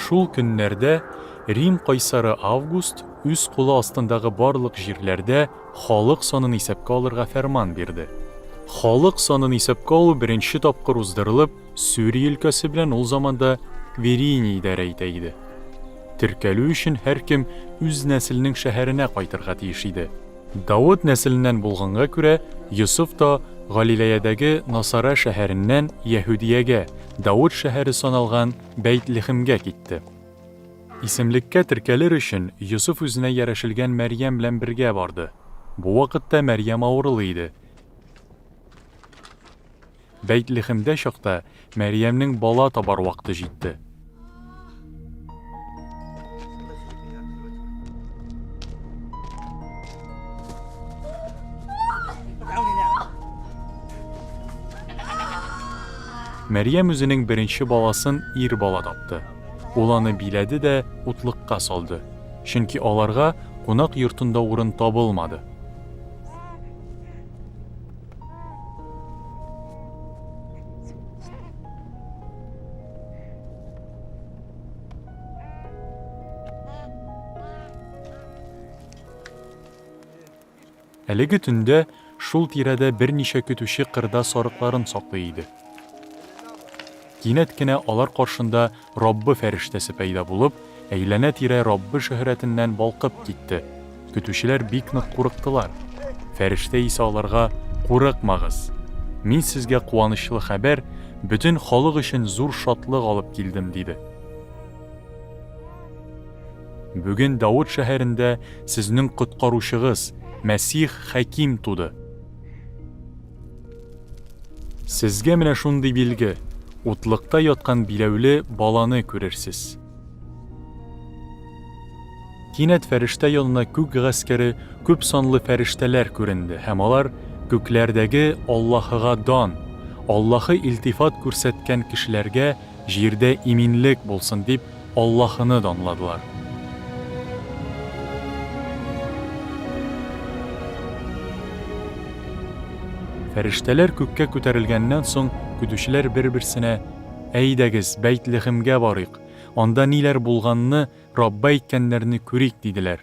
Шул көннәрдә Рим кайсары Август үз кулы астындагы барлык җирләрдә халык санын исәпкә алырга фәрман бирде. Халык санын исәпкә алу беренче тапкыр уздырылып, Сүрия өлкәсе белән ул заманда Вериния идарә итә иде. Теркәлү өчен һәркем үз нәселенең шәһәренә кайтырга тиеш иде. Давыд нәселеннән булганга күрә, Йосыф та Галилеядәге Насара шәһәреннән Яһүдиягә, Давыд шәһәре саналган Бәйт-Лехемгә китте. Исемлеккә теркәлер өчен Йосыф үзенә ярешелгән Мәрьям белән бергә барды. Бу вакытта Мәрьям авырулы иде. Бәйт-Лехемдә чакта Мәрьямнең бала табар вакыты җитте. Мәрьям үзенең беренче баласын ир бала тапты. Ул аны биләде дә утлыкка салды. Чөнки аларга кунак йортында урын табылмады. Әлеге төндә шул тирәдә берничә көтүче кырда сарыкларын саклый иде. Кинәт кенә алар каршында Раббы фәрештәсе пәйда булып, әйләнә-тирә Раббы шөһрәтеннән балкып китте. Көтүчеләр бик нык курыктылар. Фәрештә исә аларга: "Курыкмагыз. Мин сезгә куанычлы хәбәр, бөтен халык өчен зур шатлык алып килдем", диде. Бүген Давыд шәһәрендә сезнең коткаручыгыз, Мәсих Хәким туды. Сезгә менә шундый билге: утлыкта яткан биләүле баланы күрерсез. Кинәт фәрештә янына күк гаскәре, күп санлы фәрештәләр күренде, һәм алар күкләрдәге Аллаһыга дан, Аллаһы илтифат күрсәткән кешеләргә җирдә иминлек булсын дип Аллаһыны данладылар. Фәрештәләр күккә күтәрелгәннән соң, көтүчеләр бер-берсенә: "Әйдәгез, Бәйт-Лехемгә барыйк. Анда ниләр булганны, Раббы әйткәннәрне күрик", диделәр.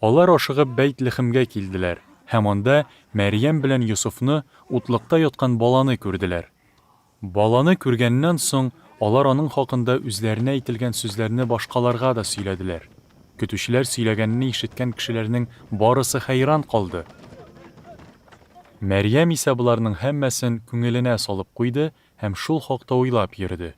Алар ашыгып Бәйт-Лехемгә килделәр, һәм анда Мәрьям белән Йосыфны утлыкта яткан баланы күрделәр. Баланы күргәннән соң, алар аның хакында үзләренә әйтелгән сүзләрне башкаларга да сөйләделәр. Көтүчеләр сөйләгәнне ишеткән кешеләрнең барысы хәйран калды. Мәрьям исә буларның һәммәсен күңеленә салып куйды һәм шул хакта уйлап йөрде.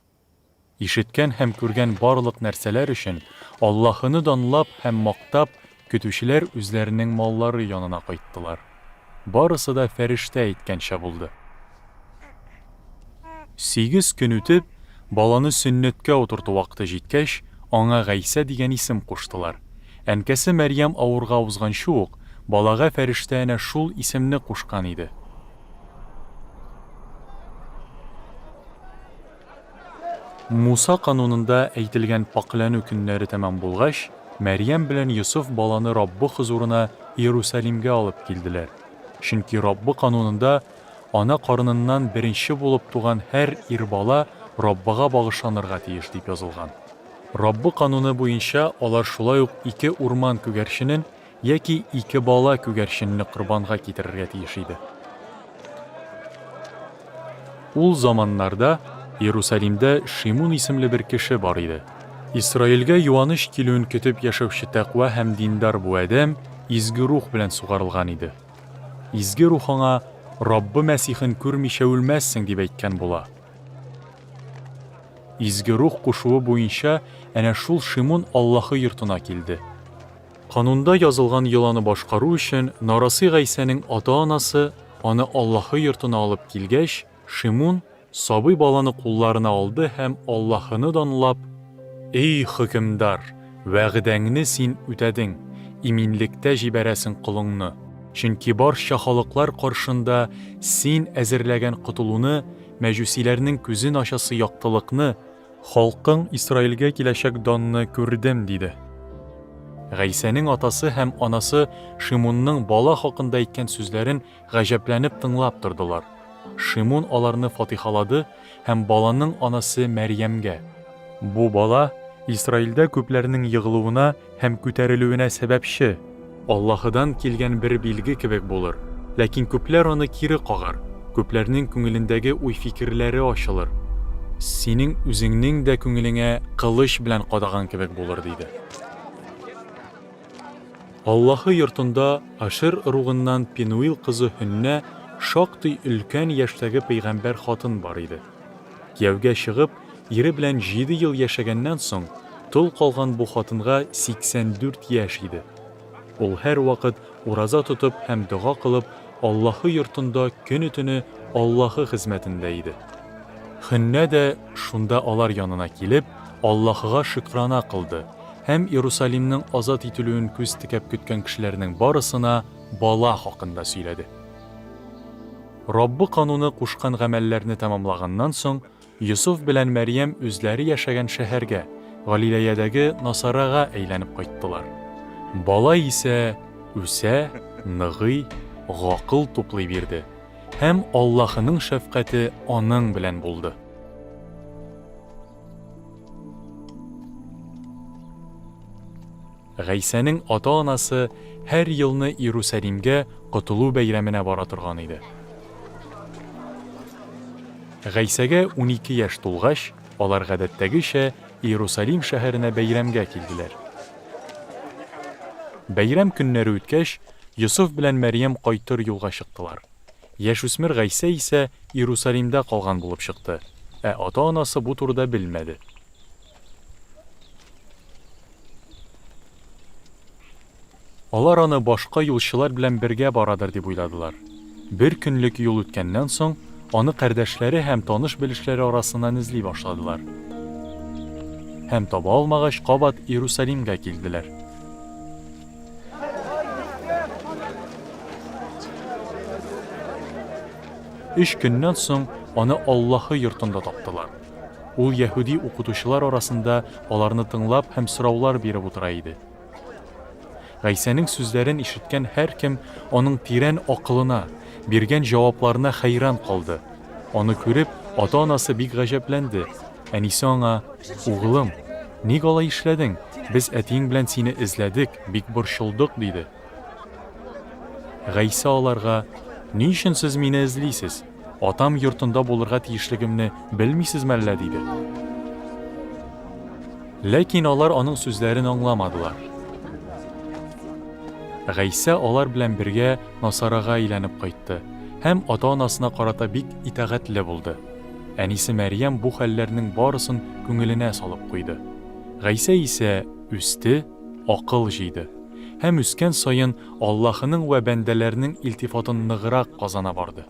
Ишеткән һәм күргән барлык нәрсәләр өчен Аллаһыны данлап һәм мактап, көтүчеләр үзләренең маллары янына кайттылар. Барысы да фәрештә әйткәнчә булды. 8 көн үтеп, баланы сөннәткә утырту вакыты җиткәч, аңа Гайса дигән исем куштылар. Әнкәсе Мәрьям авырга узганчы ук, балага фәрештә әнә шул исемне кушкан иде. Муса канунында әйтелгән паклану көннәре тәмам булгач, Мәрьям белән Йосыф баланы Раббы хузурына Иерусалимгә алып килделәр. Чөнки Раббы канунында ана карыныннан беренче булып туган һәр ир бала Раббыга багышланырга тиеш дип язылган. Раббы кануны буенча алар шулай ук 2 урман күгәрченен яки 2 бала күгәрченне корбанга китерергә тиеш иде. Ул заманнарда Иерусалимдә Шимон исемле бер кеше бар иде. Исраилгә юаныч килүен көтеп яшәүче тәкъва һәм диндар бу адәм изге рух белән сугарылган иде. Изге рух аңа: "Раббы Мәсихен күрмичә үлмәссең", дип әйткән була. Изге рух кушуы буенча әнә шул Шимон Аллаһы йортына килде. Канунда язылган йоланы башкару өчен Нарасый Гайсәнең ата-анасы аны Аллаһы йортына алып килгәч, Шимон сабый баланы кулларына алды һәм Аллаһыны данлап: "Эй хөкемдар, вәгъдәңне син үтәдең, иминлектә җибәрәсең кулыңны. Чөнки барча халыклар каршында син әзерләгән котылуны, мәҗүсиләрнең күзен ачасы яктылыкны, халкың Исраилгә киләчәк данны күрдем", диде. Гайсәнең атасы һәм анасы Шимонның бала хакында әйткән сүзләрен гаҗәпләнеп тыңлап тордылар. Шимон аларны фатихалады һәм баланың анасы Мәрьямгә: Бу бала Исраилдә күпләрнең егылуына һәм күтәрелүенә сәбәпче. Аллаһыдан килгән бер билге кебек булыр. Ләкин күпләр аны кире кагар. Күпләрнең күңелендәге уй-фикерләре ачылыр. Синең үзеңнең дә күңелеңә кылыч белән кадаган кебек булыр диде. Аллаһы йортында Ашир ругыннан Пенуил кызы Хөннә шактый өлкән яшьтәге пәйгамбәр хатын бар иде. Кияүгә чыгып, ире белән 7 ел яшәгәннән соң, тол калган бу хатынга 84 яшь иде. Ул һәр вакыт ураза тотып һәм дуга кылып, Аллаһы йортында көн-төне Аллаһы хезмәтендә иде. Хөннә дә шунда алар янына килеп, Аллаһыга шөкранә кылды һәм Иерусалимның азат ителүен күз текәп көткән кешеләрнең барысына бала хакында сөйләде. Раббы кануны кушкан гамәлләрне тәмамлаганнан соң, Йосуф белән Мәрьям үзләре яшәгән шәһәргә, Галиләядәге Насарага әйләнеп кайттылар. Бала исә үсә, ныгый, гакыл туплый бирде һәм Аллаһының шәфкате аның белән булды. Гайсәнең ата-анасы һәр елны Иерусалимгә Котылу бәйрәменә бара торган иде. Гайсәгә 12 яшь тулгач, алар гадәттәгечә Иерусалим шәһәренә бәйрәмгә килделәр. Бәйрәм көннәре үткәч, Йосуф белән Мәрьям кайтыр юлга чыктылар. Яшүсмер Гайсә исә Иерусалимдә калган булып чыкты, ата-анасы бу турыда белмәде. Алар аны башка юлчылар белән бергә барадыр дип уйладылар. Бер көнлек юл үткәннән соң, аны кардәшләре һәм таныш-белешләре арасыннан эзли башладылар. Һәм таба алмагач, кабат Иерусалимгә килделәр. 3 көннән соң аны Аллаһы йортында таптылар. Ул яһуди укытучылар арасында аларны тыңлап һәм сораулар биреп утыра иде. Гайсәнең сүзләрен ишеткән һәркем аның тирән акылына, биргән җавапларына хәйран калды. Аны күреп, ата-анасы бик гаҗәпләнде. Әнисе аңа: "Угылым, ник алай эшләдең? Без әтиң белән сине эзләдек, бик борчылдык", диде. Гайса аларга: "Ни өчен сез мине эзлисез? Атам йортында булырга тиешлегемне белмисезме әллә?" диде. Ләкин алар аның сүзләрен аңламадылар. Гайса алар белән бергә Насарага әйләнеп кайтты һәм ата-анасына карата бик итәгатьле булды. Әнисе Мәрьям бу хәлләрнең барысын күңеленә салып куйды. Гайса исә үсте, акыл җыйды һәм үскән саен Аллаһының вә бәндәләренең илтифатын ныграк казана барды.